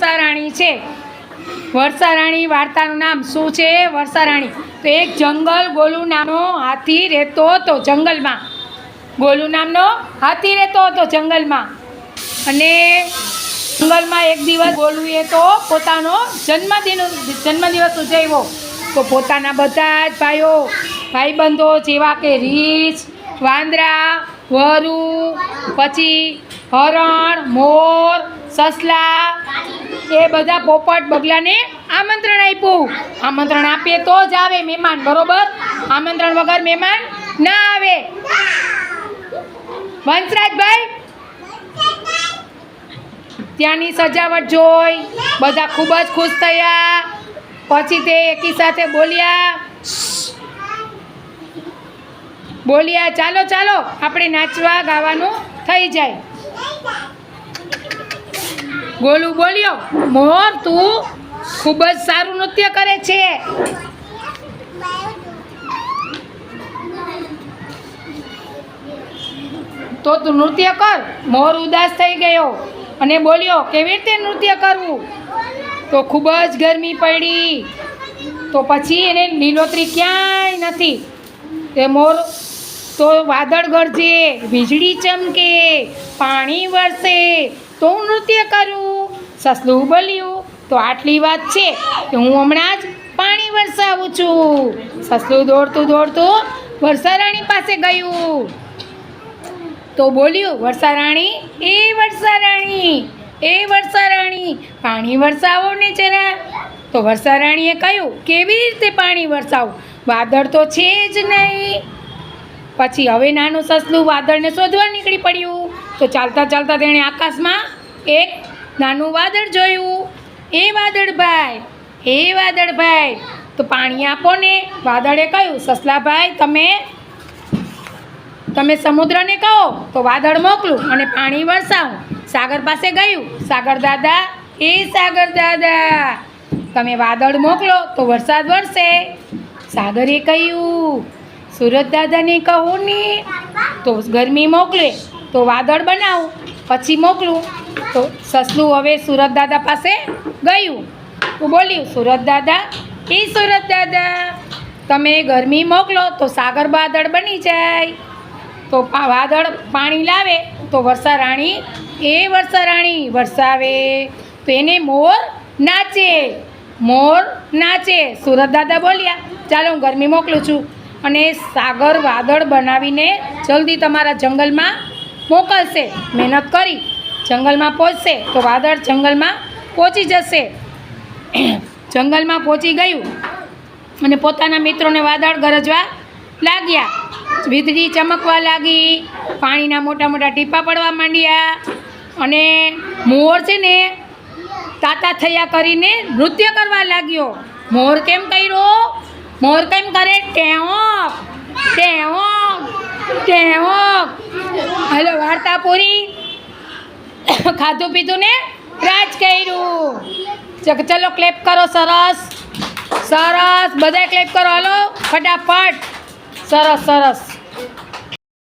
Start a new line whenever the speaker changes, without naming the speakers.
વર્ષારાણી છે। વર્ષારાણી વાર્તાનું નામ શું છે? વર્ષારાણી। તો એક જંગલ ગોલુ નામનો હાથી રહેતો હતો જંગલમાં। ગોલુ નામનો હાથી રહેતો હતો જંગલમાં। અને જંગલમાં એક દિવસ ગોલુએ તો પોતાનો જન્મદિવસ ઉજવ્યો। તો પોતાના બધા જ ભાઈબંધો જેવા કે રીંછ, વાંદરા, વરુ, પછી હરણ, મોર, સસલા, એ બધા પોપટ બગલાને આમંત્રણ આપ્યું। આમંત્રણ આપીએ તો જ આવે મહેમાન, બરોબર? આમંત્રણ વગર મહેમાન ના આવે। વંશરાજભાઈ, ત્યાંની સજાવટ જોઈ બધા ખૂબ જ ખુશ થયા। પછી તે એકી સાથે બોલ્યા ચાલો ચાલો આપણે નાચવા ગાવાનું થઈ જાય। ગોલુ બોલ્યો, મોર તું ખૂબ જ સારું નૃત્ય કરે છે। તો તું નૃત્ય કર। મોર ઉદાસ થઈ ગયો અને બોલ્યો, કેવી રીતે નૃત્ય કરવું? તો ખૂબ જ ગરમી પડી। તો પછી એને લીલોતરી ક્યાંય નથી। તે મોર તો વાદળ ગરજે, વીજળી ચમકે, પાણી વરસે તો હું નૃત્ય કરું। સસલું બોલ્યું, તો આટલી વાત છે કે હું હમણાં જ પાણી વરસાવું છું। સસલું દોડતું વર્ષારાણી પાસે ગયું। તો બોલ્યું, વર્ષારાણી પાણી વરસાવો ને જરા। તો વર્ષારાણીએ કહ્યું, કેવી રીતે પાણી વરસાવું? વાદળ તો છે જ નહીં। પછી હવે નાનું સસલું વાદળને શોધવા નીકળી પડ્યું। તો ચાલતા ચાલતા તેણે આકાશમાં એક નાનું વાદળ જોયું। એ વાદળભાઈ તો પાણી આપો ને। વાદળે કહ્યું, સસલાભાઈ તમે સમુદ્રને કહો તો વાદળ મોકલું અને પાણી વરસાવું। સાગર પાસે ગયું। સાગર દાદા તમે વાદળ મોકલો તો વરસાદ વરસે। સાગરે કહ્યું, સુરજ દાદાને કહું ને તો ગરમી મોકલે તો વાદળ બનાવું પછી મોકલું। તો સસલું હવે સુરજ દાદા પાસે ગયું। તો બોલ્યું, સુરજ દાદા તમે ગરમી મોકલો તો સાગર વાદળ બની જાય। તો વાદળ પાણી લાવે તો વર્ષારાણી વરસાવે તો એને મોર નાચે। સુરજ દાદા બોલ્યા, ચાલો હું ગરમી મોકલું છું અને સાગર વાદળ બનાવીને જલ્દી તમારા જંગલમાં મોકલશે। મહેનત કરી જંગલમાં પહોંચશે તો વાદળ જંગલમાં પહોંચી જશે। જંગલમાં પહોંચી ગયું અને પોતાના મિત્રોને વાદળ ગરજવા લાગ્યા। વીજળી ચમકવા લાગી, પાણીના મોટા મોટા ટીપા પડવા માંડ્યા અને મોર છે ને તાતા થયા કરીને નૃત્ય કરવા લાગ્યો। મોર કેમ કર્યો? મોર કેમ કરે? ટેવોક। હાલો, વાર્તા પૂરી। ખાધું પીધું ને રાજ કર્યું। ચલો ક્લેપ કરો। સરસ બધાય ક્લેપ કરો। હાલો ફટાફટ। સરસ।